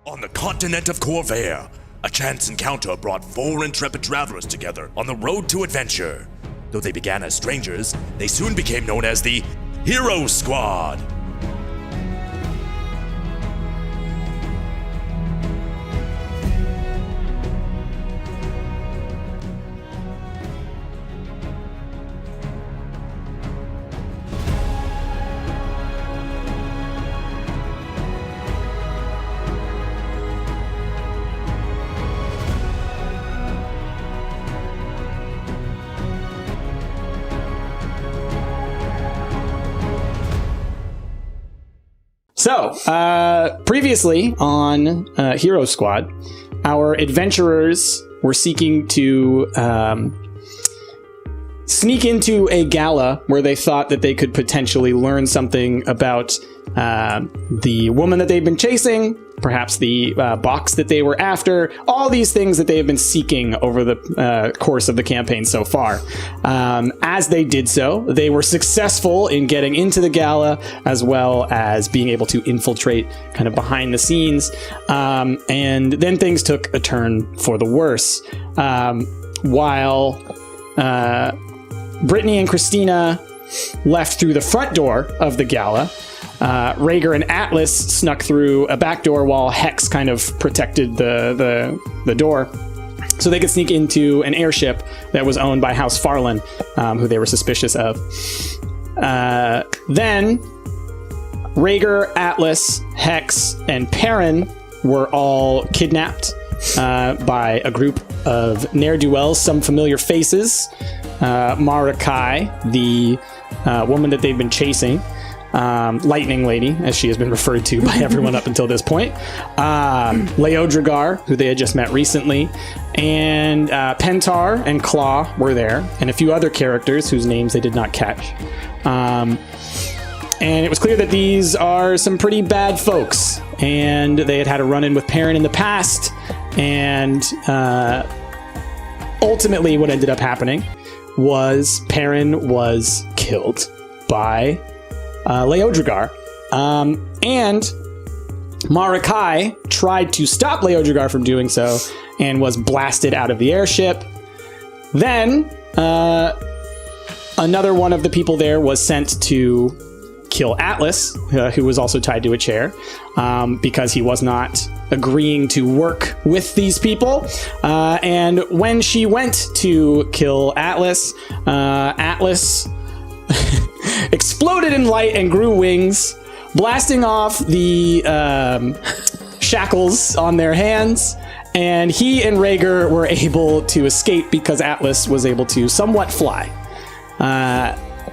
On the continent of Khorvaire, a chance encounter brought 4 intrepid travelers together on the road to adventure. Though they began as strangers, they soon became known as the Hero Squad. So, previously on Hero Squad, our adventurers were seeking to sneak into a gala where they thought that they could potentially learn something about the woman that they've been chasing, perhaps the box that they were after, all these things that they have been seeking over the course of the campaign so far. As they did so, they were successful in getting into the gala, as well as being able to infiltrate kind of behind the scenes. And then things took a turn for the worse. While Brittany and Christina left through the front door of the gala, Rhaegar and Atlas snuck through a back door while Hex kind of protected the door, so they could sneak into an airship that was owned by House Farland, who they were suspicious of. Then Rhaegar, Atlas, Hex, and Perrin were all kidnapped by a group of ne'er-do-wells, some familiar faces. Marakai, the woman that they've been chasing, Lightning Lady, as she has been referred to by everyone up until this point, Leodragar, who they had just met recently, and Pentar and Claw were there, and a few other characters whose names they did not catch. And it was clear that these are some pretty bad folks, and they had had a run-in with Perrin in the past, and ultimately what ended up happening was Perrin was killed by Leodragar. And Marakai tried to stop Leodragar from doing so and was blasted out of the airship. Then another one of the people there was sent to kill Atlas, who was also tied to a chair, because he was not agreeing to work with these people. And when she went to kill Atlas, Atlas exploded in light and grew wings, blasting off the shackles on their hands, and he and Rhaegar were able to escape because Atlas was able to somewhat fly.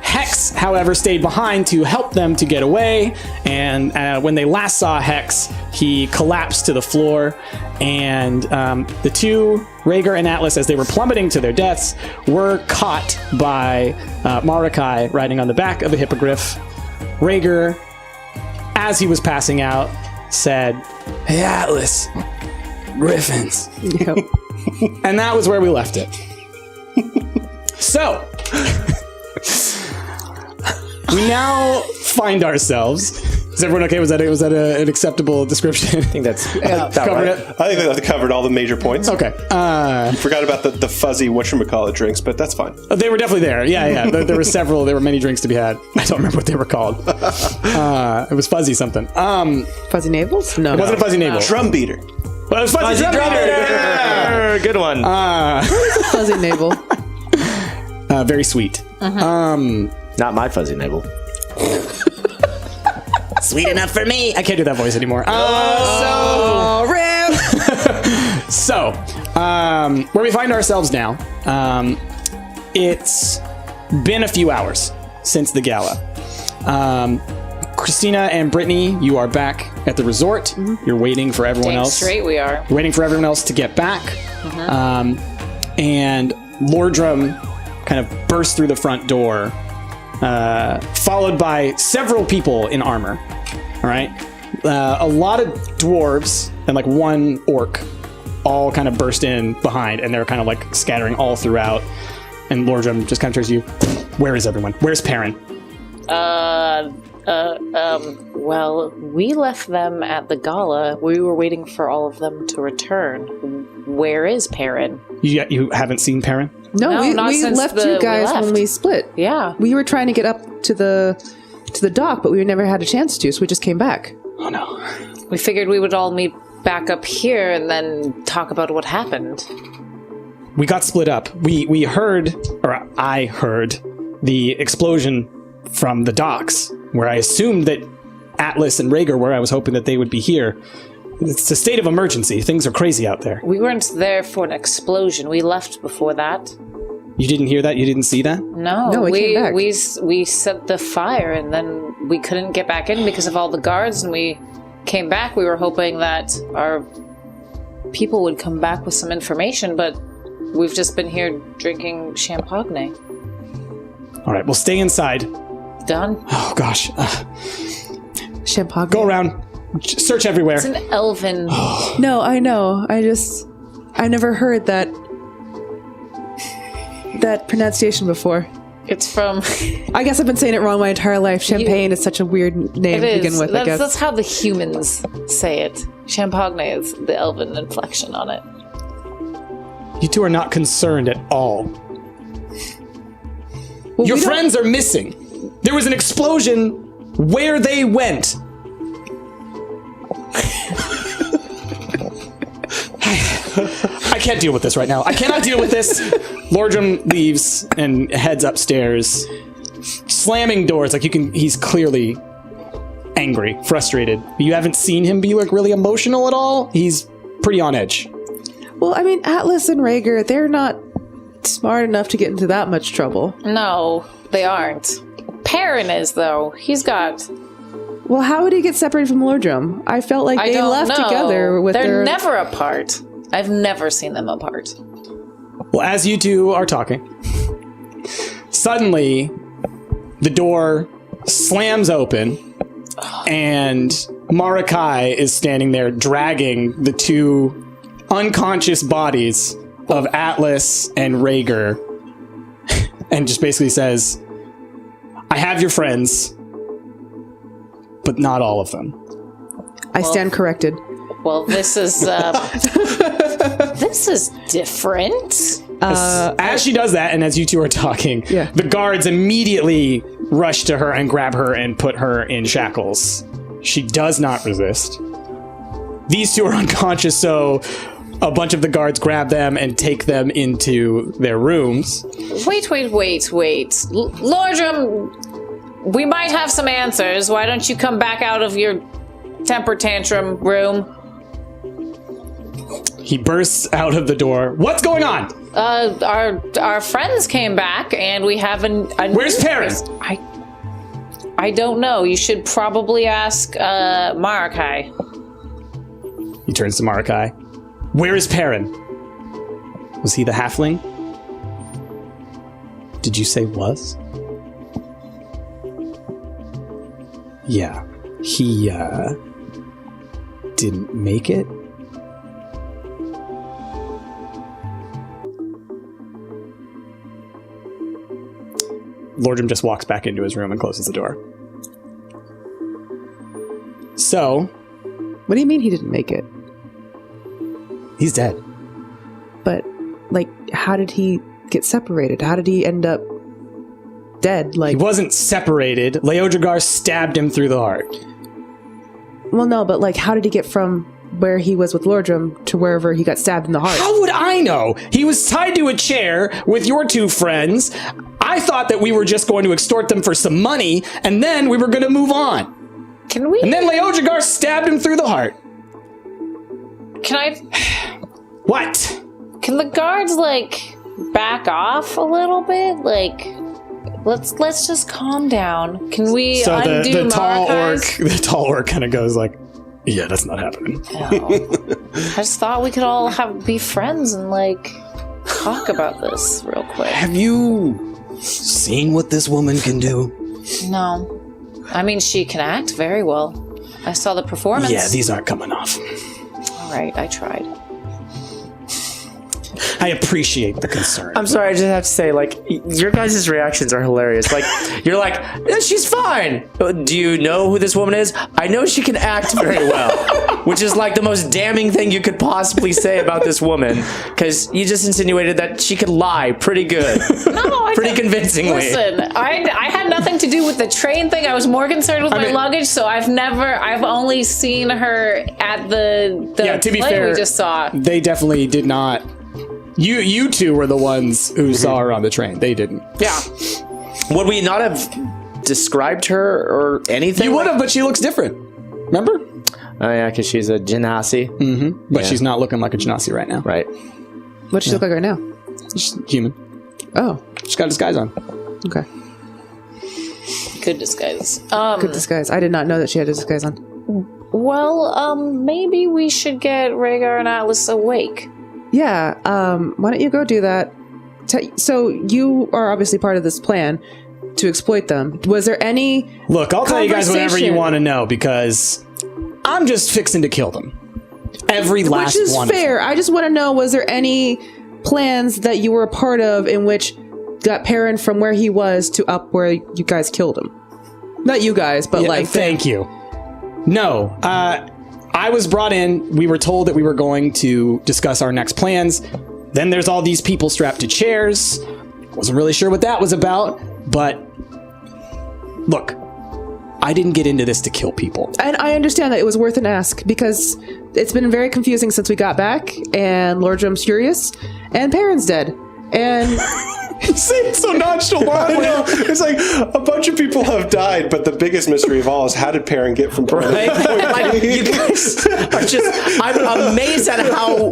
Hex, however, stayed behind to help them to get away, and when they last saw Hex, he collapsed to the floor, and the two, Rhaegar and Atlas, as they were plummeting to their deaths, were caught by Marakai riding on the back of a hippogriff. Rhaegar, as he was passing out, said, "Hey, Atlas, griffins." Yep. And that was where we left it. So, we now find ourselves. Is everyone okay? Was that an acceptable description? I think that's covered right. it. I think that covered all the major points. Okay. Forgot about the fuzzy whatchamacallit drinks, but that's fine. They were definitely there. Yeah. There were several. There were many drinks to be had. I don't remember what they were called. It was fuzzy something. Fuzzy navels? No. It wasn't a fuzzy navel. Drum beater. Well, it was fuzzy drum beater. Good one. Fuzzy navel. Very sweet. Not my fuzzy navel. Sweet enough for me. I can't do that voice anymore. So, where we find ourselves now, it's been a few hours since the gala. Christina and Brittany, you are back at the resort. Mm-hmm. You're waiting for everyone else. Straight we are. You're waiting for everyone else to get back. Mm-hmm. And Lordrum kind of burst through the front door, followed by several people in armor. All right, a lot of dwarves and like one orc, all kind of burst in behind, and they're kind of like scattering all throughout. And Lordrum just kind of turns to you. Where is everyone? Where's Perrin? Well, we left them at the gala. We were waiting for all of them to return. Where is Perrin? You haven't seen Perrin? No, we not since left you guys we left. when we split. Yeah. We were trying to get up to the dock, but we never had a chance to, so we just came back. Oh, no. We figured we would all meet back up here and then talk about what happened. We got split up. We heard, or I heard, the explosion from the docks, where I assumed that Atlas and Rhaegar were. I was hoping that they would be here. It's a state of emergency. Things are crazy out there. We weren't there for an explosion. We left before that. You didn't hear that? You didn't see that? No, we came back. We set the fire and then we couldn't get back in because of all the guards, and we came back. We were hoping that our people would come back with some information, but we've just been here drinking champagne. All right, well, stay inside. Done. Oh, gosh. Champagne. Go around. Search everywhere. It's an elven. No, I know. I never heard that pronunciation before. It's from... I guess I've been saying it wrong my entire life. Champagne is such a weird name to begin with, I guess. That's how the humans say it. Champagne is the elven inflection on it. You two are not concerned at all. Well, Your friends are missing. There was an explosion where they went. I can't deal with this right now. I cannot deal with this. Lordrum leaves and heads upstairs, slamming doors. Like he's clearly angry, frustrated. You haven't seen him be like really emotional at all. He's pretty on edge. Well, I mean, Atlas and Rhaegar, they're not smart enough to get into that much trouble. No, they aren't. Perrin is, though. He's got... Well, how would he get separated from Lordrum? I felt like they left together with They're never apart. I've never seen them apart. Well, as you two are talking, suddenly the door slams open and Marakai is standing there dragging the two unconscious bodies of Atlas and Rhaegar and just basically says, I have your friends, but not all of them. I stand corrected. Well, this is this is different. As she does that, and as you two are talking, the guards immediately rush to her and grab her and put her in shackles. She does not resist. These two are unconscious, so a bunch of the guards grab them and take them into their rooms. Wait. Lordrum, we might have some answers. Why don't you come back out of your temper tantrum room? He bursts out of the door. What's going on? Our friends came back, and we have Where's Perrin? I don't know. You should probably ask Marakai. He turns to Marakai. Where is Perrin? Was he the halfling? Did you say was? Yeah. He, didn't make it? Lordrum just walks back into his room and closes the door. So... What do you mean he didn't make it? He's dead. But, like, how did he get separated? How did he end up dead? Like, he wasn't separated. Leodragar stabbed him through the heart. Well, no, but, like, how did he get from where he was with Lordrum to wherever he got stabbed in the heart? How would I know? He was tied to a chair with your two friends. I thought that we were just going to extort them for some money, and then we were going to move on. Can we? And then Leodragar stabbed him through the heart. Can I? What? Can the guards like back off a little bit? Like, let's just calm down. Can we undo the tall orc kind of goes like, yeah, that's not happening. No. I just thought we could all be friends and like talk about this real quick. Have you seen what this woman can do? No. I mean, she can act very well. I saw the performance. Yeah, these aren't coming off. All right, I tried. I appreciate the concern. I'm sorry, I just have to say, like, your guys' reactions are hilarious. Like, you're like, "Yeah, she's fine. Do you know who this woman is? I know she can act very well," which is like the most damning thing you could possibly say about this woman, because you just insinuated that she could lie pretty good. No, pretty convincingly. Listen, I had nothing to do with the train thing. I was more concerned with my luggage, so I've only seen her at the to be play fair, we just saw. They definitely did not. You two were the ones who saw her on the train. They didn't. Yeah. Would we not have described her or anything? You would have, but she looks different. Remember? Oh yeah, because she's a genasi. But she's not looking like a genasi right now. Right. What does she look like right now? She's human. Oh, She's got a disguise on. okay. Good disguise. Good disguise. I did not know that she had a disguise on. Well, maybe we should get Rhaegar and Atlas awake. Yeah, why don't you go do that? So you are obviously part of this plan to exploit them. Was there any Look, I'll tell you guys whatever you conversation? want to know, because I'm just fixing to kill them. Every last Which is one. fair. I just want to know, was there any plans that you were a part of in which got Perrin from where he was to up where you guys killed him? Not you guys, but like... Thank you. No, I was brought in. We were told that we were going to discuss our next plans. Then there's all these people strapped to chairs. Wasn't really sure what that was about, but look, I didn't get into this to kill people. And I understand that it was worth an ask, because it's been very confusing since we got back, and Lord Drum's furious, and Perrin's dead. And... You say it so nonchalantly. I know. It's like a bunch of people have died, but the biggest mystery of all is how did Perrin get from point Right? A to point Like, B? you guys are just, I'm amazed at how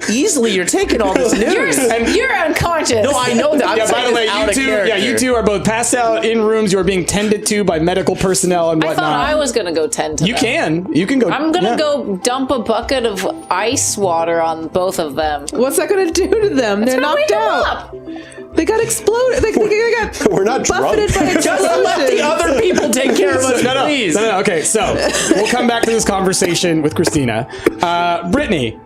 easily you're taking all this news. You're unconscious. No, I know that. I'm Yeah, by saying the way, this out of character. you two are both passed out in rooms. You are being tended to by medical personnel and I whatnot. thought I was gonna go tend to You them. can go. I'm gonna yeah. go dump a bucket of ice water on both of them. what's that going to do to them? They're Gonna wake knocked them out. up. They got exploded. They got We're not buffeted drunk. by explosions. Just let the other people take care of us, No. please. No. Okay, so we'll come back to this conversation with Christina. Brittany,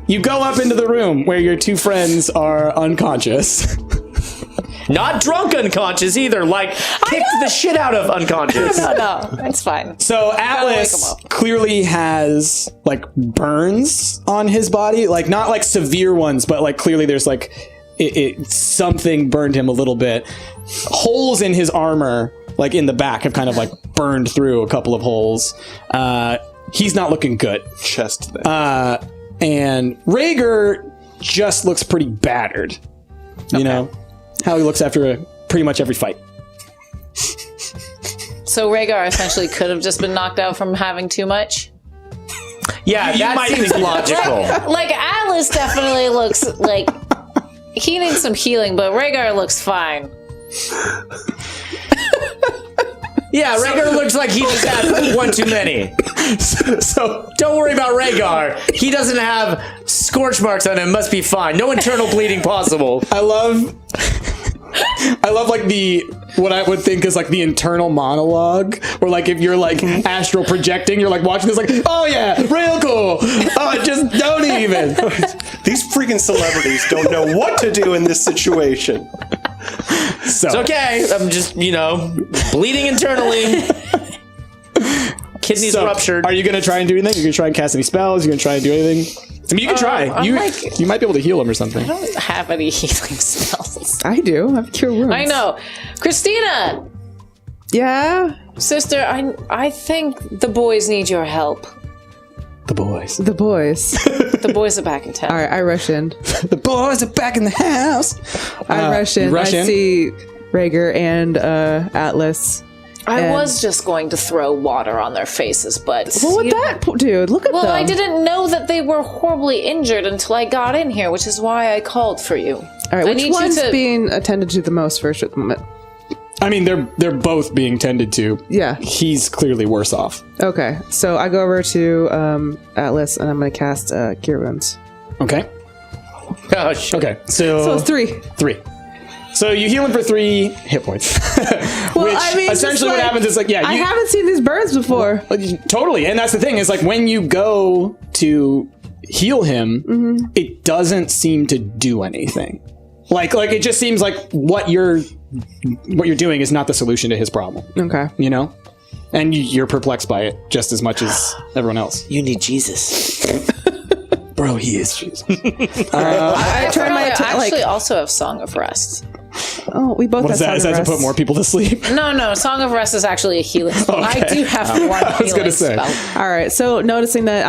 you go up into the room where your two friends are unconscious. Not drunk unconscious either, like kicked the shit out of unconscious. No, it's fine. So wake 'em Atlas up. clearly has like burns on his body, like not like severe ones, but like clearly there's like something burned him a little bit. Holes in his armor, like in the back, have kind of like burned through a couple of holes. He's not looking good. Chest thing. And Rhaegar just looks pretty battered. You know how he looks after pretty much every fight. So Rhaegar essentially could have just been knocked out from having too much. Yeah, that might seems be- logical. Like Atlas definitely looks like he needs some healing, but Rhaegar looks fine. Yeah, Rhaegar looks like he just had one too many. So Don't worry about Rhaegar. He doesn't have scorch marks on him. Must be fine. No internal bleeding possible. I love like what I would think is like the internal monologue, or like if you're like astral projecting, you're like watching this like, oh yeah, real cool. Oh, just don't even. These freaking celebrities don't know what to do in this situation. So It's okay. I'm just, bleeding internally. Kidneys ruptured. Are you gonna try and do anything? You're gonna try and cast any spells? You're gonna try and do anything? I mean, you can try. I'm You like- you might be able to heal him or something. I don't have any healing spells. I do. I have cure wounds. I know. Christina! Yeah. Sister, I think the boys need your help. The boys. The boys. The boys are back in town. All right, I rush in. The boys are back in the house. I rush in. rush I in? see Rhaegar and Atlas. I and- was just going to throw water on their faces, but... What would you know- that do? Look at Well, them. I didn't know that they were horribly injured until I got in here, which is why I called for you. All right, I which need one's you to... being attended to the most first at the moment? I mean, they're both being tended to. Yeah. He's clearly worse off. Okay, so I go over to Atlas and I'm going to cast Cure Wounds. Okay. Oh, shit. Okay. So it's 3. 3. So you heal him for 3 hit points. Well, Which I mean, essentially what happens is like, I haven't seen these burns before. Totally. And that's the thing is like when you go to heal him, it doesn't seem to do anything. Like it just seems like what you're doing is not the solution to his problem. Okay. You know? And you're perplexed by it just as much as everyone else. You need Jesus. Bro, he is Jesus. I turn my actually also have Song of Rest. Oh, we both What have is that? Song Is of that to Rest. put more people to sleep? No, Song of Rest is actually a healing spell. Okay. I do have one I was healing gonna say. spell. All right. So noticing that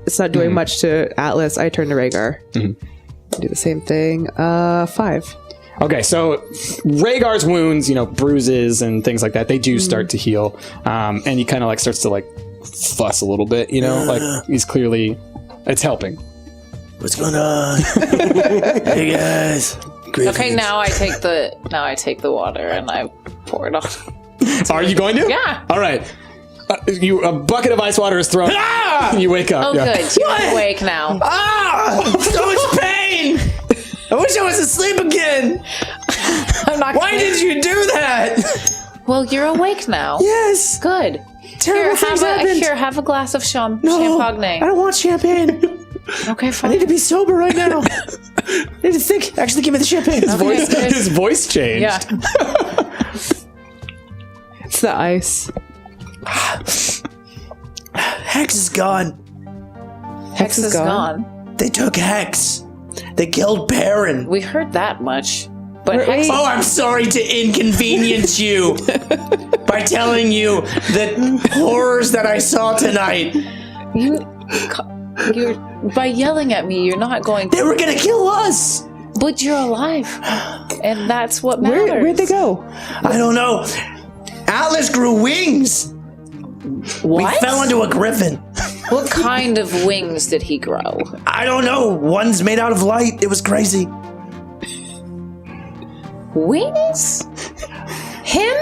it's not doing much to Atlas, I turn to Rhaegar. Do the same thing. 5. Okay, so Rhaegar's wounds, bruises and things like that, they do start to heal. And he kind of like starts to like fuss a little bit, like he's clearly, it's helping. What's going on? Hey guys. Okay, now I take the water and I pour it on. Are you going to? Yeah. All right. A bucket of ice water is thrown. And you wake up. Oh, good. You're awake now. So much pain! I wish I was asleep again! I'm not. Why did you do that? Well, you're awake now. Yes! Good. Terrible things happened. Have a glass of champagne. I don't want champagne. Okay, I fine. need to be sober right now. I need to think. Actually, give me the champagne. His voice changed. Yeah. It's the ice. Hex is gone. Hex is gone. They took Hex. They killed Perrin. We heard that much. But Hex. Oh, I'm sorry to inconvenience you by telling you the horrors that I saw tonight. You're by yelling at me. You're not going to. They were gonna kill us. But you're alive, and that's what matters. Where'd they go? I don't know. Atlas grew wings. What? We fell into a griffin. What kind of wings did he grow? I don't know. One's made out of light. It was crazy. Wings? Him?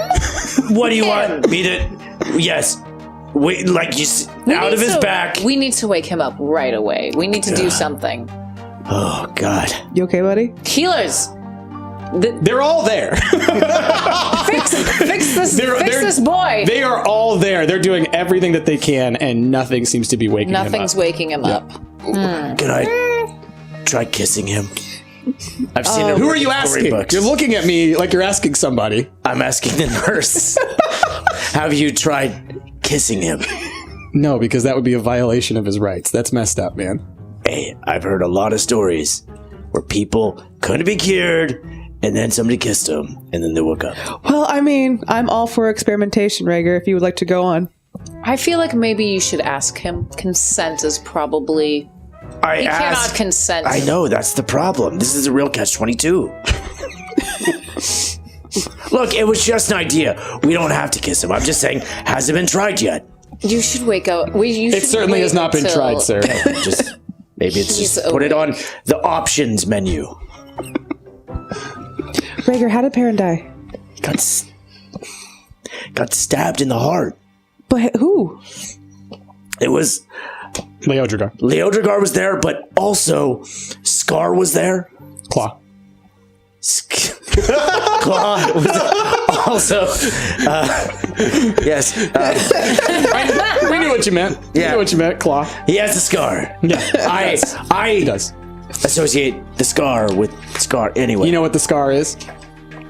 What do you want me to? Yes. Wait, like you out of his back. We need to wake him up right away. We need to do something. Oh God. You okay, buddy? Healers, They're all there. fix this boy. They are all there. They're doing everything that they can, and nothing seems to be waking him up. Nothing's waking him up. Can I try kissing him? I've seen it. Who are you asking? Books. You're looking at me like you're asking somebody. I'm asking the nurse. Have you tried kissing him? No, because that would be a violation of his rights. That's messed up, man. Hey, I've heard a lot of stories where people couldn't be cured, and then somebody kissed them, and then they woke up. Well, I mean, I'm all for experimentation, Rhaegar, if you would like to go on. I feel like maybe you should ask him. Consent is probably. He cannot consent. I know, that's the problem. This is a real catch-22. Look, it was just an idea. We don't have to kiss him. I'm just saying, has it been tried yet? You should wake up. It certainly has not been tried, sir. Just maybe it's He's just put it on the options menu. Rhaegar, how did Perrin die? Got stabbed in the heart. But who? It was Leodrigar. Leodrigar was there, but also Scar was there. Claw. Claw was also. Yes. We knew what you meant. We Yeah. knew what you meant. Claw. He has the scar. Yeah. I He does. associate the scar with Scar anyway. You know what the scar is?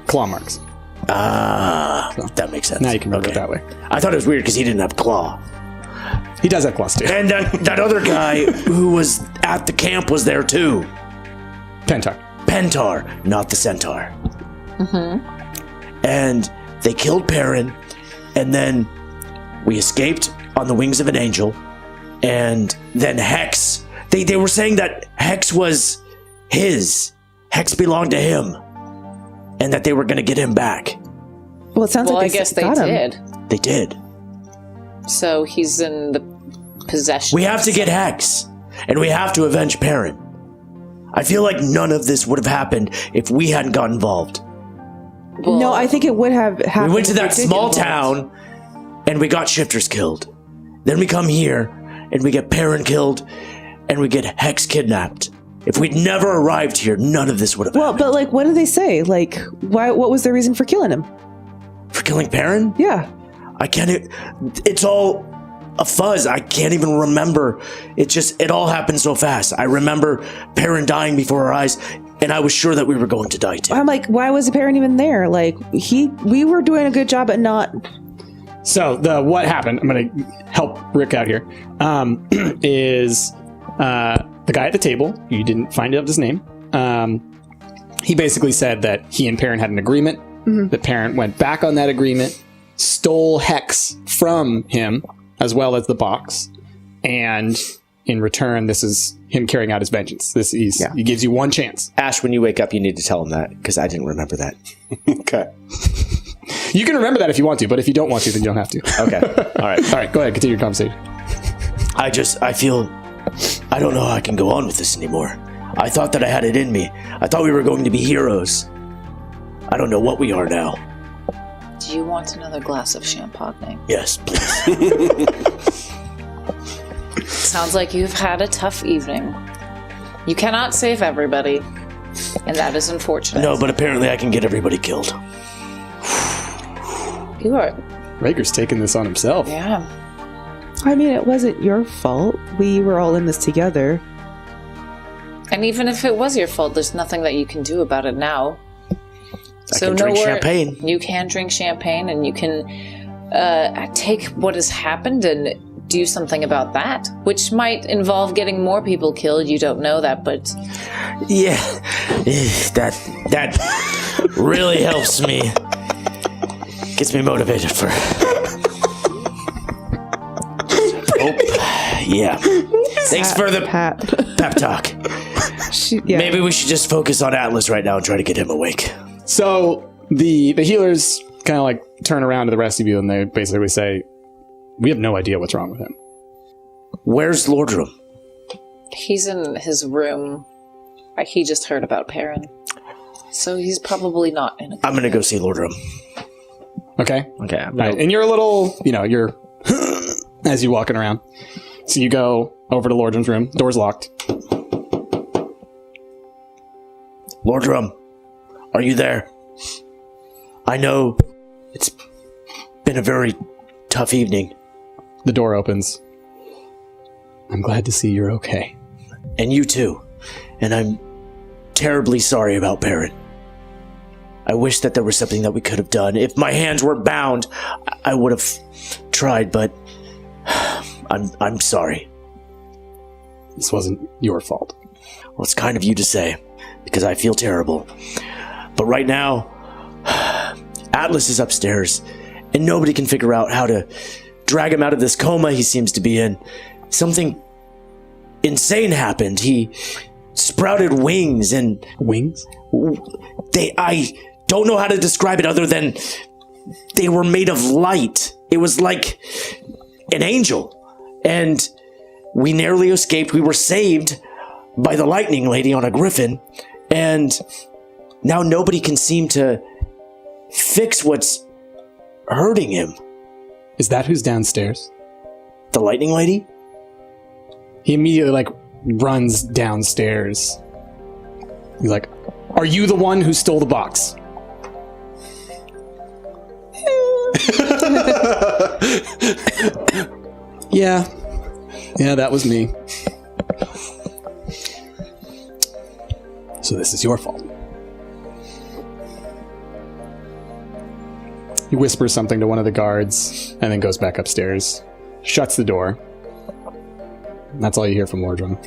Claw marks. That makes sense. Now you can remember it that way. I thought it was weird because he didn't have claw. He does have claws too. And that other guy who was at the camp was there too. Pentar. Pentar, not the centaur. And they killed Perrin, and then we escaped on the wings of an angel, and then Hex. They were saying that Hex was his. Hex belonged to him, and that they were going to get him back. Well, it sounds Well, like I guess they got him. did. They did. So he's in the possession. We have to get Hex, and we have to avenge Perrin. I feel like none of this would have happened if we hadn't got involved. Well, No, I think it would have happened. We went to if that they did small get involved. town, and we got shifters killed. Then we come here, and we get Perrin killed, and we get Hex kidnapped. If we'd never arrived here, none of this would have Well, happened. but like, what did they say? Like, why? What was the reason for killing him? For killing Perrin? Yeah. I can't. It's all a fuzz. I can't even remember. It all happened so fast. I remember Perrin dying before our eyes, and I was sure that we were going to die too. I'm like, why was the parent even there? Like, we were doing a good job at not. So what happened? I'm going to help Rick out here. Is the guy at the table? You didn't find out his name. He basically said that he and Perrin had an agreement. The parent went back on that agreement, stole Hex from him, as well as the box, and in return, this is him carrying out his vengeance. He gives you one chance. Ash, when you wake up, you need to tell him that, because I didn't remember that. Okay. You can remember that if you want to, but if you don't want to, then you don't have to. Okay. All right. All right, go ahead, continue your conversation. I don't know how I can go on with this anymore. I thought that I had it in me. I thought we were going to be heroes. I don't know what we are now. Do you want another glass of champagne? Yes, please. Sounds like you've had a tough evening. You cannot save everybody, and that is unfortunate. No, but apparently I can get everybody killed. You are... Raker's taking this on himself. Yeah. I mean, it wasn't your fault. We were all in this together. And even if it was your fault, there's nothing that you can do about it now. I can drink champagne. You can drink champagne, and you can take what has happened and do something about that, which might involve getting more people killed. You don't know that, but... Yeah, that really helps me. Gets me motivated for... Yeah. Thanks for the pep talk. Maybe we should just focus on Atlas right now and try to get him awake. So the healers kind of like turn around to the rest of you and they basically say, we have no idea what's wrong with him. Where's Lordrum? He's in his room. He just heard about Perrin. So he's probably not in a... I'm going to go see Lordrum. Okay. Okay. Right. And you're a little, you're as you're walking around. So you go over to Lordrum's room. Door's locked. Lordrum, are you there? I know it's been a very tough evening. The door opens. I'm glad to see you're okay. And you too. And I'm terribly sorry about Perrin. I wish that there was something that we could have done. If my hands were bound, I would have tried, but I'm sorry. This wasn't your fault. Well, it's kind of you to say, because I feel terrible. But right now, Atlas is upstairs, and nobody can figure out how to drag him out of this coma he seems to be in. Something insane happened. He sprouted wings, and... Wings? I don't know how to describe it other than they were made of light. It was like an angel. And we narrowly escaped. We were saved by the lightning lady on a griffin. And now nobody can seem to fix what's hurting him. Is that who's downstairs? The lightning lady? He immediately, runs downstairs. He's like, are you the one who stole the box? Yeah, that was me. So this is your fault. He whispers something to one of the guards and then goes back upstairs, shuts the door. And that's all you hear from Lordrum.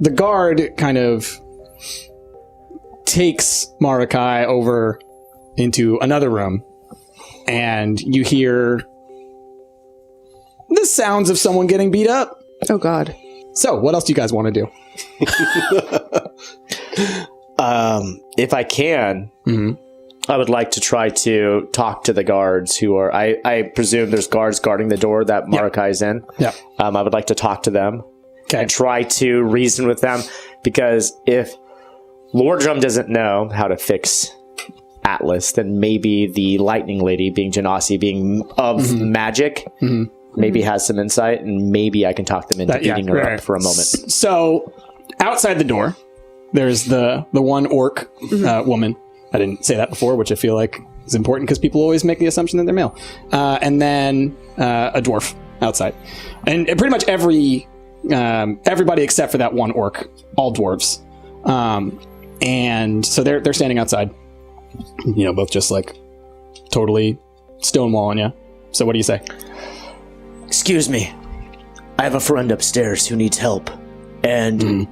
The guard kind of takes Marakai over into another room, and you hear the sounds of someone getting beat up. Oh, God. So, what else do you guys want to do? If I can, I would like to try to talk to the guards who are... I presume there's guards guarding the door that Marakai is in. Yeah. I would like to talk to them. Okay. And try to reason with them, because if Lordrum doesn't know how to fix Atlas, then maybe the lightning lady, being Genasi, being of magic, maybe has some insight, and maybe I can talk them into beating her up for a moment. So, outside the door, there's the one orc woman. I didn't say that before, which I feel like is important because people always make the assumption that they're male. And then a dwarf outside. And pretty much everybody except for that one orc, all dwarves. And so they're standing outside, both just like totally stonewalling you. So what do you say? Excuse me. I have a friend upstairs who needs help. And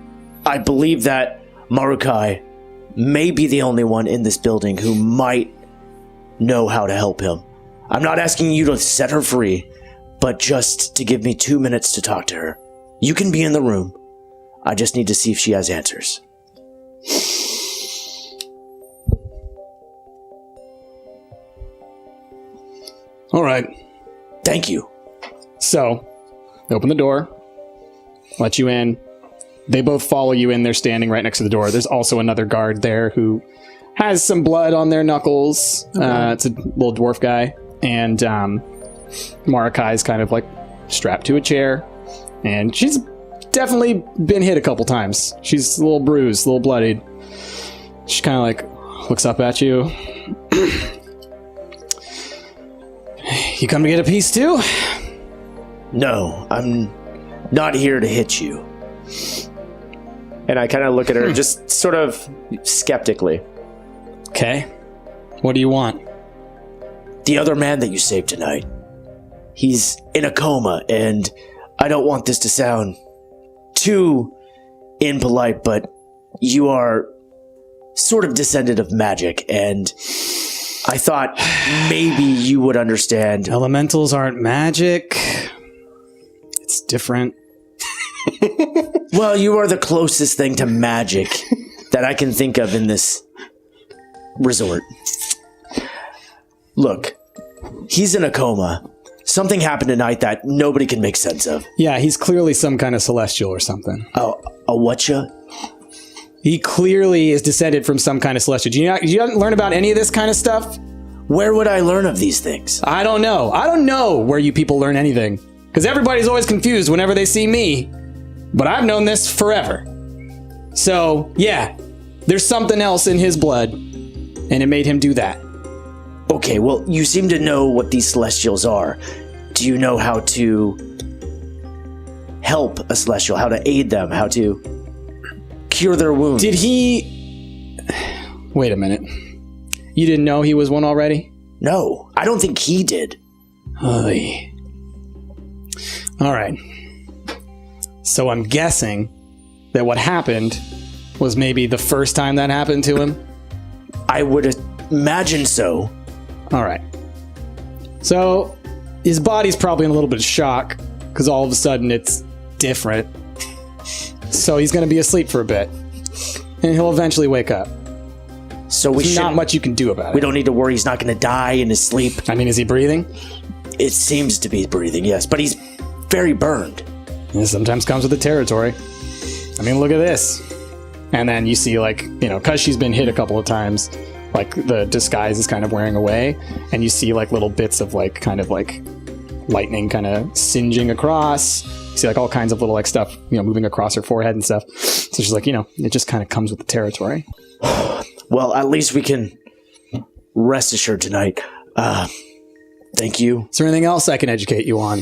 I believe that Marukai may be the only one in this building who might know how to help him. I'm not asking you to set her free, but just to give me 2 minutes to talk to her. You can be in the room. I just need to see if she has answers. All right. Thank you. So, open the door, let you in. They both follow you in. They're standing right next to the door. There's also another guard there who has some blood on their knuckles. It's a little dwarf guy. And Marakai's kind of like strapped to a chair. And she's definitely been hit a couple times. She's a little bruised, a little bloodied. She kind of like looks up at you. You come to get a piece too? No, I'm not here to hit you. And I kind of look at her just sort of skeptically. Okay. What do you want? The other man that you saved tonight. He's in a coma, and I don't want this to sound too impolite, but you are sort of descendant of magic, and I thought maybe you would understand. Elementals aren't magic. It's different. Well, you are the closest thing to magic that I can think of in this resort. Look, he's in a coma. Something happened tonight that nobody can make sense of. Yeah, he's clearly some kind of celestial or something. Oh, a whatcha? He clearly is descended from some kind of celestial. Did you not learn about any of this kind of stuff? Where would I learn of these things? I don't know. I don't know where you people learn anything. Because everybody's always confused whenever they see me. But I've known this forever. So, yeah, there's something else in his blood. And it made him do that. Okay, well, you seem to know what these celestials are. Do you know how to help a celestial, how to aid them, how to cure their wounds? Did he... Wait a minute. You didn't know he was one already? No, I don't think he did. Oy. All right. So I'm guessing that what happened was maybe the first time that happened to him? I would imagine so. All right. So his body's probably in a little bit of shock because all of a sudden it's different. So he's going to be asleep for a bit. And he'll eventually wake up. So There's not much you can do about it. We don't need to worry he's not going to die in his sleep. I mean, is he breathing? It seems to be breathing, yes, but he's very burned. It sometimes comes with the territory. I mean, look at this. And then you see, like, because she's been hit a couple of times, like, the disguise is kind of wearing away. And you see, like, little bits of, like, kind of, like, lightning kind of singeing across. You see, like, all kinds of little, like, stuff, moving across her forehead and stuff. So she's like, it just kind of comes with the territory. Well, at least we can rest assured tonight. Thank you. Is there anything else I can educate you on?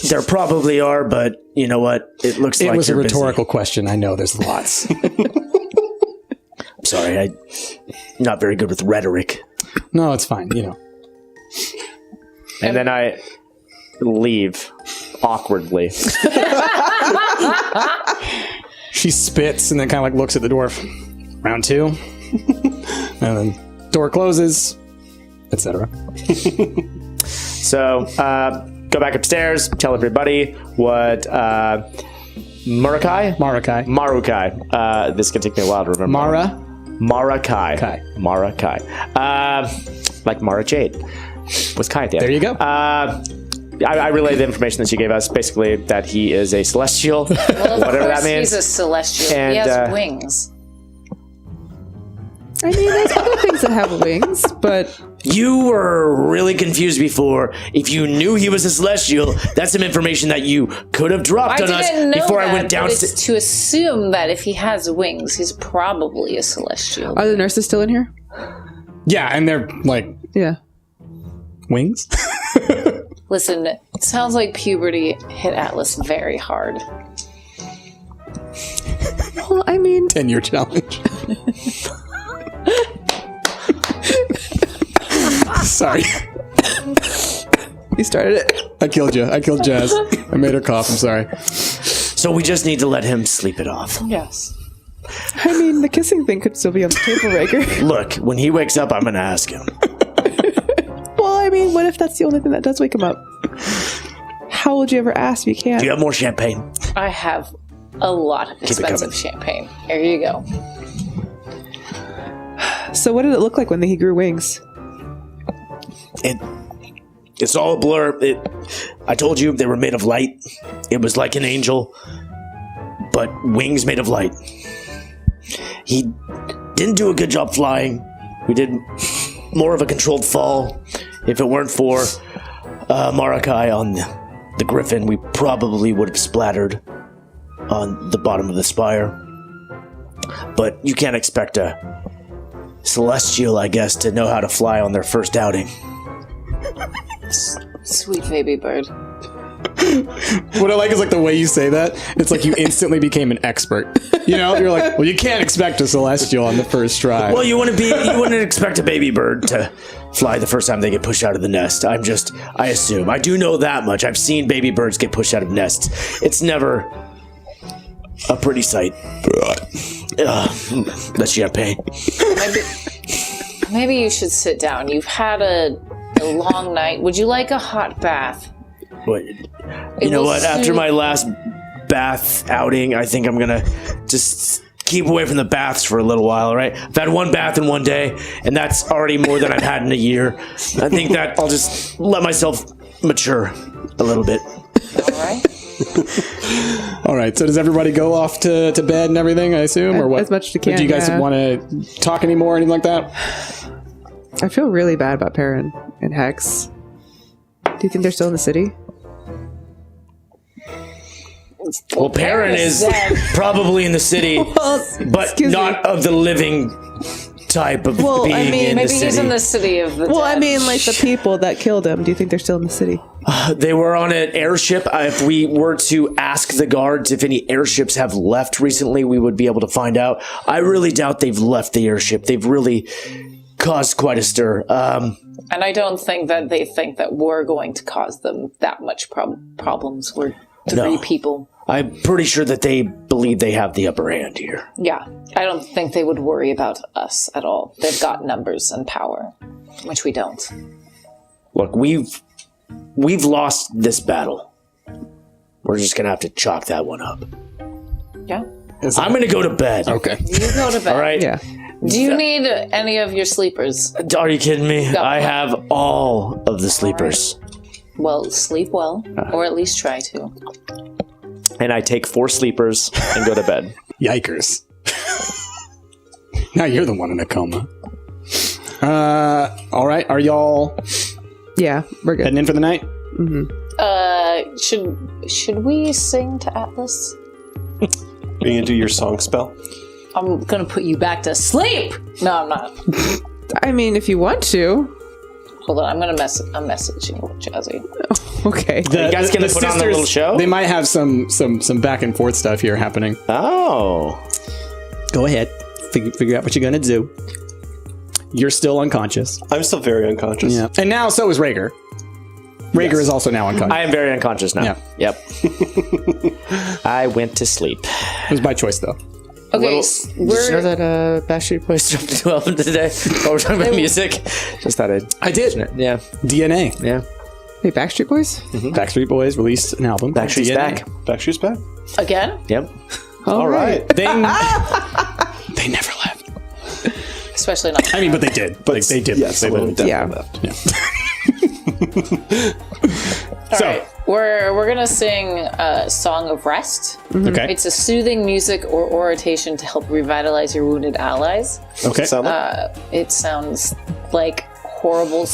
There probably are, but you know what? It looks like it was a you're rhetorical busy. question. I know there's lots. I'm sorry, I'm not very good with rhetoric. No, it's fine, And then I leave awkwardly. She spits and then kind of like looks at the dwarf. Round 2. And then door closes, etc. So, go back upstairs, tell everybody what Marukai? Marukai. This can take me a while to remember. Marukai. Marukai. Like Mara Jade. With Kai at the end. There you go. I relay the information that she gave us, basically that he is a celestial, whatever that means. He's a celestial. And, he has wings. I mean, there's other things that have wings, but You were really confused before. If you knew he was a celestial, that's some information that you could have dropped on us didn't know before that, I went but downstairs. it's to assume that if he has wings, he's probably a celestial. are the nurses still in here? Yeah, and they're like Yeah. wings. Listen, it sounds like puberty hit Atlas very hard. Well, I mean, 10-year challenge. Sorry. you started it. I killed you. I killed Jazz. I made her cough. I'm sorry. So we just need to let him sleep it off. Yes. I mean, the kissing thing could still be on the table, Rager. Look, when he wakes up, I'm gonna ask him. Well, I mean, what if that's the only thing that does wake him up? How would you ever ask if you can't? Do you have more champagne? I have a lot of expensive champagne. Here you go. So what did it look like when he grew wings? It's all a blur. I told you they were made of light. It was like an angel, but wings made of light. He didn't do a good job flying. We did more of a controlled fall. If it weren't for Marakai on the griffin, we probably would have splattered on the bottom of the spire. But you can't expect a celestial, I guess, to know how to fly on their first outing. Sweet baby bird. What I like is like the way you say that. It's like you instantly became an expert. You know, you're like, well, you can't expect a celestial on the first try. Well, you wouldn't expect a baby bird to fly the first time they get pushed out of the nest. I assume. I do know that much. I've seen baby birds get pushed out of nests. It's never a pretty sight. That's champagne. Maybe you should sit down. You've had a long night. Would you like a hot bath? What? You know what? After my last bath outing, I think I'm gonna just keep away from the baths for a little while, all right? I've had one bath in one day, and that's already more than I've had in a year. I think that I'll just let myself mature a little bit. All right. All right. So does everybody go off to bed and everything, I assume? Or what? As much as you can, Do you guys yeah. want to talk anymore or anything like that? I feel really bad about Perrin and Hex. Do you think they're still in the city? Well, Perrin is probably in the city, but excuse not of the living type of being I mean, in the Maybe city. he's in the city of the Well, I dead. mean, like the people that killed him. Do you think they're still in the city? They were on an airship. If we were to ask the guards if any airships have left recently, we would be able to find out. I really doubt they've left the airship. They've really caused quite a stir. And I don't think that they think that we're going to cause them that much problems. We're three people. I'm pretty sure that they believe they have the upper hand here. Yeah. I don't think they would worry about us at all. They've got numbers and power, which we don't. Look, we've lost this battle. We're just gonna have to chalk that one up. Yeah. I'm gonna go to bed. Okay. You go to bed. All right. Yeah. Do you need any of your sleepers? Are you kidding me? No. I have all of the sleepers. Well, sleep well, or at least try to. And I take 4 sleepers and go to bed. Yikers. Now you're the one in a coma. All right. Are y'all Yeah, we're good. heading in for the night? Should we sing to Atlas? Are you gonna do your song spell? I'm gonna put you back to sleep. No, I'm not. I mean, if you want to. Hold on, I'm messaging Jazzy. Okay. You guys gonna put on the little show? They might have some back and forth stuff here happening. Oh. Go ahead. Figure out what you're gonna do. You're still unconscious. I'm still very unconscious. Yeah. And now so is Rager. Rager is also now unconscious. I am very unconscious now. Yeah. Yep. I went to sleep. It was by choice though. Okay, Did you know that Backstreet Boys dropped 12 today? While we're talking about music. Just thought I did. yeah. DNA. Yeah. Hey, Backstreet Boys? Backstreet Boys released an album. called Backstreet's DNA. back. Backstreet's back. again? Yep. All right. They never left. Especially not. I mean, but they did. But they did. Yes, they they left. definitely Yeah. left. So, Alright, we're gonna sing Song of Rest. okay. It's a soothing music or oration to help revitalize your wounded allies. Okay. Sound like? It sounds like horrible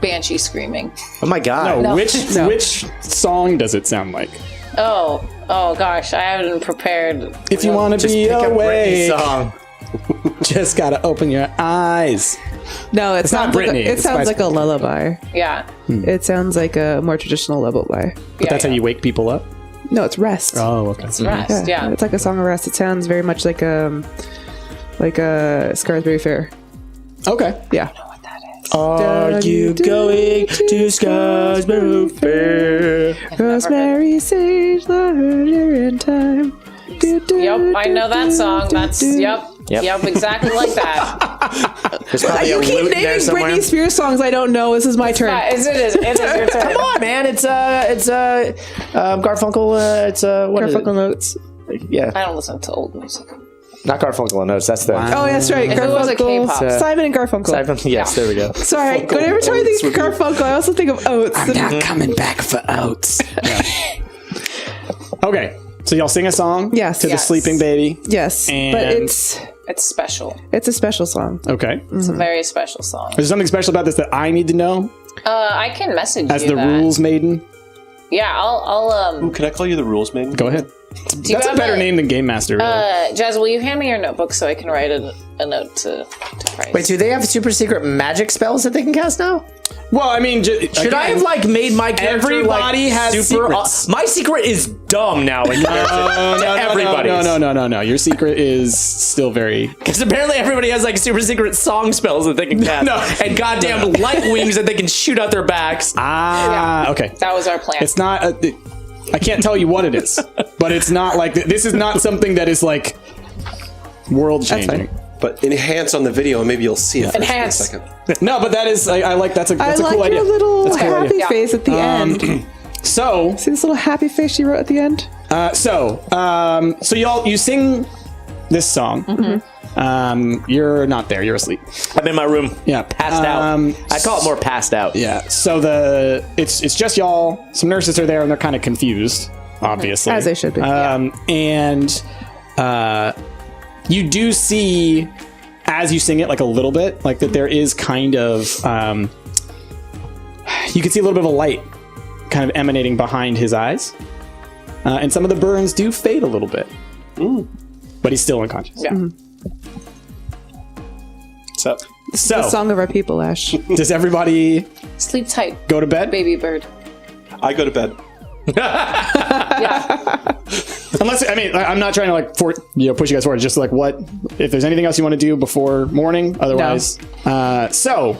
banshee screaming. Oh my god. No, which song does it sound like? Oh gosh, I haven't prepared. If you want to be Pick a Britney awake, song. just gotta open your eyes. No, it not sounds like Britney. it It's sounds Spice like a lullaby. Yeah. It sounds like a more traditional lullaby. But that's how you wake people up. No, it's rest. Oh, okay. Rest, yeah. It's like a song of rest. It sounds very much like a Scarsbury Fair. Okay. Yeah. Are you going to Scarsbury Fair? Rosemary, sage, larger in time. Yep, I know that song. That's yep, exactly like that. There's probably You a keep lute in there naming somewhere. Britney Spears songs I don't know. This is my turn. It is your turn. Come on, man! It's Garfunkel. It's what is it? Garfunkel notes. Yeah, I don't listen to old music. not Garfunkel and Oates. That's the. Oh, that's right. If it was a Garfunkel. K-pop. Simon and Garfunkel. Yes, there we go. Sorry, whenever I think of Garfunkel, I also think of Oates. I'm not coming back for oats. Okay, so y'all sing a song Yes. to the Yes. sleeping baby. Yes, And- but it's special. a special song. Okay. It's a very special song. Is there something special about this that I need to know I can message as you the that. rules maiden? Yeah, I'll Ooh, can I call you the rules maiden? Go ahead. do you That's a have better name than Game Master. Really. Jazz, will you hand me your notebook so I can write a note to Price? Wait, do they have super secret magic spells that they can cast now? Well, I mean, Should I have like made my character everybody like, has super? secrets. My secret is dumb now in comparison to everybody's. No. Your secret is still very. Because apparently everybody has like super secret song spells that they can cast, No. and goddamn light wings that they can shoot out their backs. Okay. That was our plan. It's not. I can't tell you what it is, but it's not like this is not something that is like world changing. But enhance on the video and maybe you'll see it. Enhance. For a second. No, but that is. I like that's a I that's a like cool idea. your little That's a cool happy idea. face at the end. So See this little happy face she wrote at the end? so you sing this song. You're not there. You're asleep. I'm in my room, Yeah, passed out. I call it more passed out. Yeah. So it's just y'all. Some nurses are there and they're kind of confused, obviously, As they should be. And you do see as you sing it like a little bit like that there is kind of you can see a little bit of a light kind of emanating behind his eyes, and some of the burns do fade a little bit, but he's still unconscious. Yeah. So, So The song of our people, Ash. does everybody Sleep tight, go to bed? baby bird. I go to bed. Unless, I mean, I'm not trying to like push you guys forward. Just like what, if there's anything else you want to do before morning, otherwise. So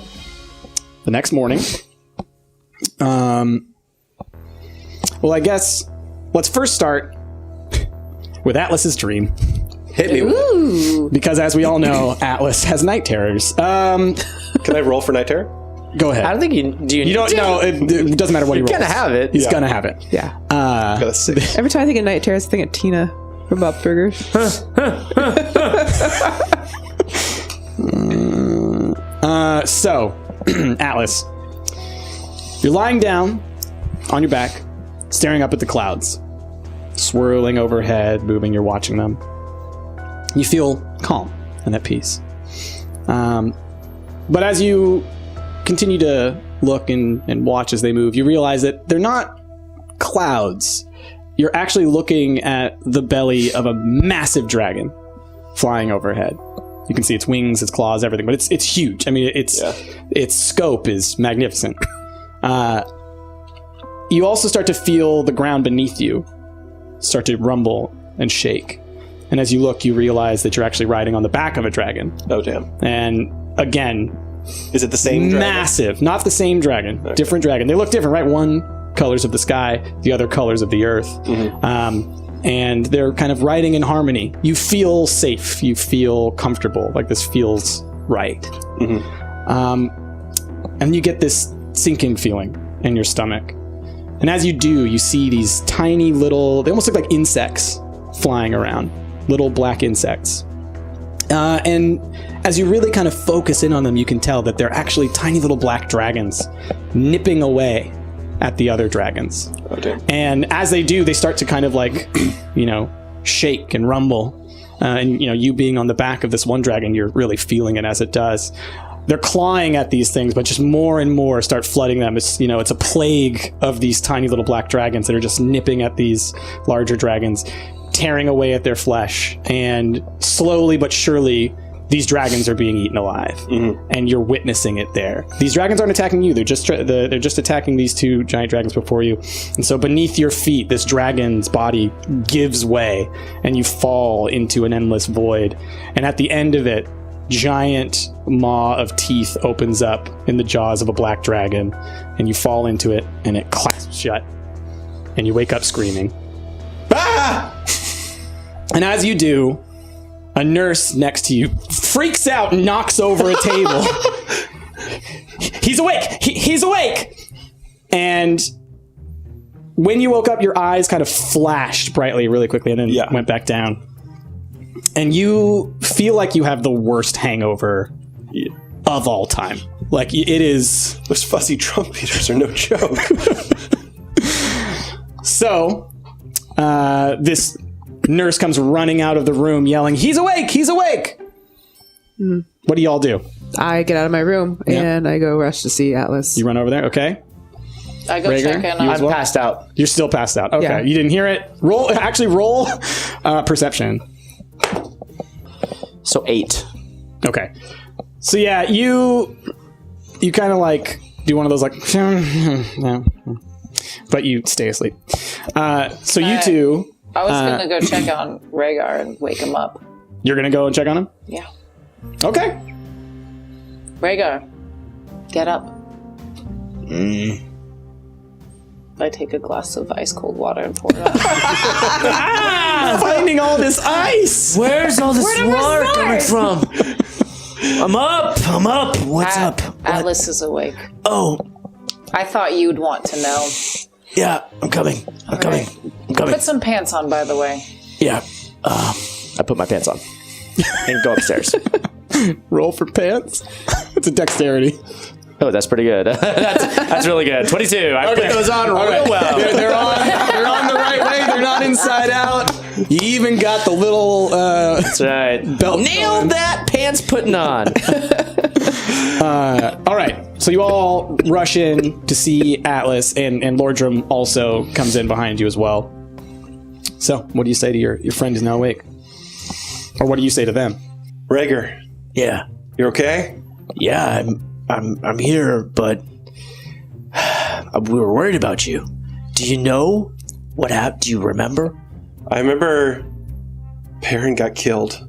the next morning, well, I guess let's first start with Atlas's dream. Hit me with it. Because as we all know, Atlas has night terrors. Can I roll for night terror? Go ahead. I don't think you don't know. It doesn't matter what he rolls. gonna have it. He's Yeah. gonna have it. Yeah. Got a 6. Every time I think of night terrors, I think of Tina from Bob Burgers. So, Atlas, you're lying down on your back, staring up at the clouds, swirling overhead, moving. You're watching them. You feel calm and at peace. But as you continue to look and watch as they move, you realize that they're not clouds. You're actually looking at the belly of a massive dragon flying overhead. You can see its wings, its claws, everything, but it's huge. I mean, its scope is magnificent. You also start to feel the ground beneath you start to rumble and shake. And as you look, you realize that you're actually riding on the back of a dragon. Oh, damn. And again, Is it the same dragon? massive, not the same dragon, different dragon. They look different, right? One colors of the sky, the other colors of the earth. And they're kind of riding in harmony. You feel safe. You feel comfortable. Like this feels right. And you get this sinking feeling in your stomach. And as you do, you see these tiny little, they almost look like insects flying around, little black insects. And as you really kind of focus in on them, you can tell that they're actually tiny little black dragons nipping away at the other dragons. Oh, damn. And as they do, they start to kind of like, shake and rumble. And, you being on the back of this one dragon, you're really feeling it as it does. They're clawing at these things, but just more and more start flooding them. It's, it's a plague of these tiny little black dragons that are just nipping at these larger dragons, tearing away at their flesh. And slowly but surely, these dragons are being eaten alive, and you're witnessing it there. These dragons aren't attacking you; they're just attacking these two giant dragons before you. And so, beneath your feet, this dragon's body gives way, and you fall into an endless void. And at the end of it, giant maw of teeth opens up in the jaws of a black dragon, and you fall into it, and it clasps shut, and you wake up screaming. Ah! And as you do, a nurse next to you freaks out and knocks over a table. He's awake! He's awake! And when you woke up, your eyes kind of flashed brightly really quickly and then went back down. And you feel like you have the worst hangover of all time. Like, it is... Those fuzzy drum beaters are no joke. So, this... nurse comes running out of the room yelling, "He's awake! He's awake!" What do y'all do? I get out of my room and I go rush to see Atlas. You run over there, okay? I go check in. I'm passed out. You're still passed out. Okay, Yeah. You didn't hear it. Roll perception. So 8. Okay. So yeah, you kind of like do one of those like, but you stay asleep. So you two. I was gonna go check on Rhaegar and wake him up. You're gonna go and check on him? Yeah. Okay. Rhaegar, get up. I take a glass of ice cold water and pour it out. Finding all this ice! Where's all this water coming from? I'm up. What's up? Atlas is awake. Oh, I thought you'd want to know. yeah, I'm coming. I'm coming. Put some pants on, by the way. Yeah. I put my pants on and go upstairs. Roll for pants. It's a dexterity. Oh, that's pretty good. that's really good. 22. I put those on real well. They're on the right way. They're not inside out. You even got the little That's right. belt. Nailed that pants putting on. All right. So you all rush in to see Atlas, and Lordrum also comes in behind you as well. So what do you say to your friend who's now awake? Or what do you say to them? Rhaegar, Yeah. you okay? Yeah, I'm here, but we were worried about you. Do you know what happened? Do you remember? I remember Perrin got killed.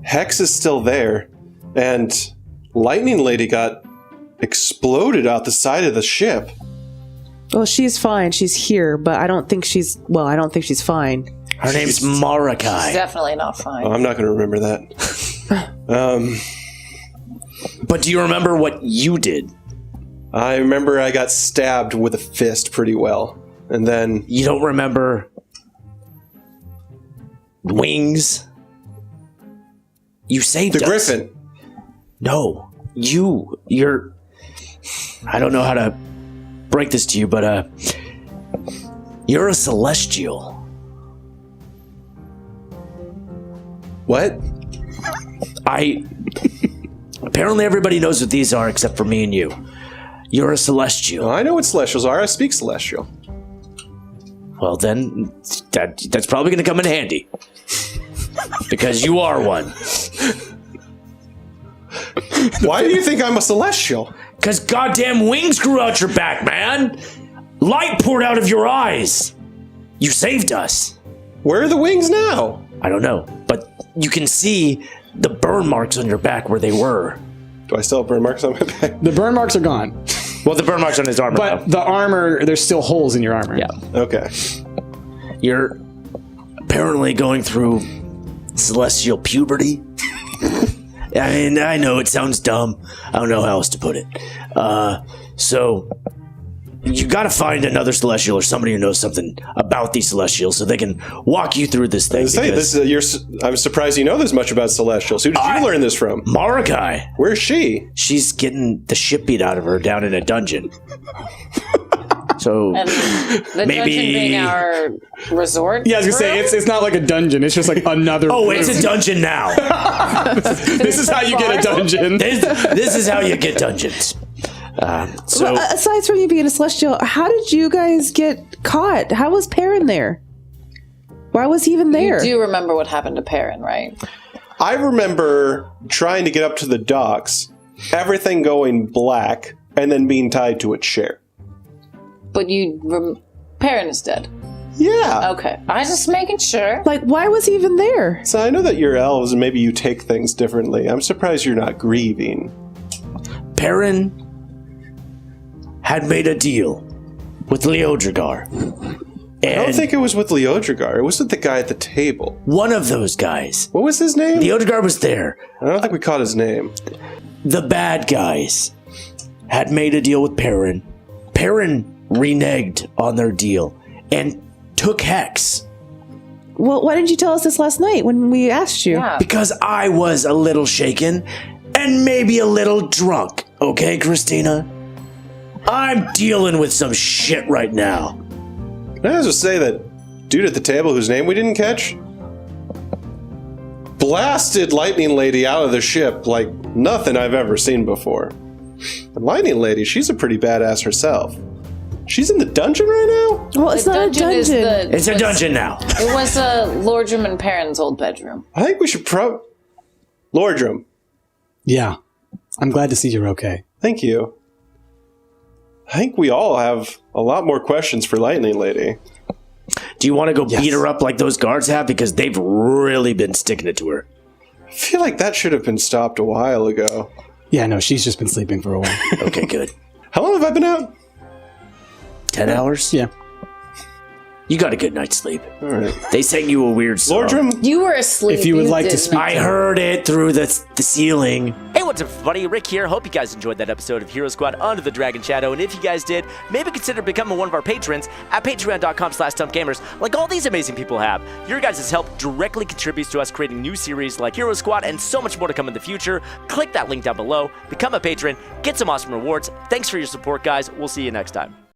Hex is still there, and Lightning Lady got exploded out the side of the ship. Well, she's fine. She's here, but I don't think she's fine. Her name's Marakai. Definitely not fine. I'm not going to remember that. But do you remember what you did? I remember I got stabbed with a fist pretty well. And then... You don't remember Wings? You saved The us. Griffin. No. You're... I don't know how to break this to you, but you're a Celestial. What? Apparently everybody knows what these are except for me and you. You're a Celestial. Well, I know what Celestials are. I speak Celestial. Well, then, that's probably going to come in handy. Because you are one. Why do you think I'm a Celestial? Because goddamn wings grew out your back, man! Light poured out of your eyes! You saved us. Where are the wings now? I don't know, but you can see the burn marks on your back where they were. Do I still have burn marks on my back? The burn marks are gone. Well, the burn marks on his armor, But the armor, there's still holes in your armor. Yeah. Okay. You're apparently going through celestial puberty. I mean, I know it sounds dumb. I don't know how else to put it. So you got to find another celestial or somebody who knows something about these celestials so they can walk you through this thing. I'm surprised you know this much about Celestials. Who did you learn this from? Marakai. Where's she? She's getting the shit beat out of her down in a dungeon. So And the maybe- dungeon being our resort. Yeah, I was gonna say it's not like a dungeon. It's just like another. oh, room. it's a dungeon now. This is how you get a dungeon. This is how you get dungeons. So Well, aside from you being a Celestial, how did you guys get caught? How was Perrin there? Why was he even there? You do remember what happened to Perrin, right? I remember trying to get up to the docks, everything going black, and then being tied to a chair. But Perrin is dead. Yeah. Okay. I was just making sure. Like, why was he even there? So I know that you're elves and maybe you take things differently. I'm surprised you're not grieving. Perrin had made a deal with Leodrigar. I don't think it was with Leodrigar. It was with the guy at the table. One of those guys. What was his name? Leodrigar was there. I don't think we caught his name. The bad guys had made a deal with Perrin. Perrin reneged on their deal and took Hex. Well, why didn't you tell us this last night when we asked you? Yeah. Because I was a little shaken and maybe a little drunk. Okay, Christina? I'm dealing with some shit right now. Can I just say that dude at the table whose name we didn't catch blasted Lightning Lady out of the ship like nothing I've ever seen before. And Lightning Lady, she's a pretty badass herself. She's in the dungeon right now? Well, it's The not a dungeon is dungeon. It's a dungeon now. It was Lordrum and Perrin's old bedroom. I think we should Lordrum, Yeah. I'm glad to see you're okay. thank you. I think we all have a lot more questions for Lightning Lady. Do you want to go Yes. beat her up like those guards have? Because they've really been sticking it to her. I feel like that should have been stopped a while ago. Yeah, no, she's just been sleeping for a while. Okay, good. How long have I been out? 10 hours? Yeah. You got a good night's sleep. All right. They sang you a weird song. Lordrum, You were asleep. If you would like to didn't. speak- I heard it through the ceiling. Hey, what's up, everybody? Rick here. Hope you guys enjoyed that episode of Hero Squad Under the Dragon Shadow. And if you guys did, maybe consider becoming one of our patrons at patreon.com/StumptGamers, like all these amazing people have. Your guys' help directly contributes to us creating new series like Hero Squad and so much more to come in the future. Click that link down below, become a patron, get some awesome rewards. Thanks for your support, guys. We'll see you next time.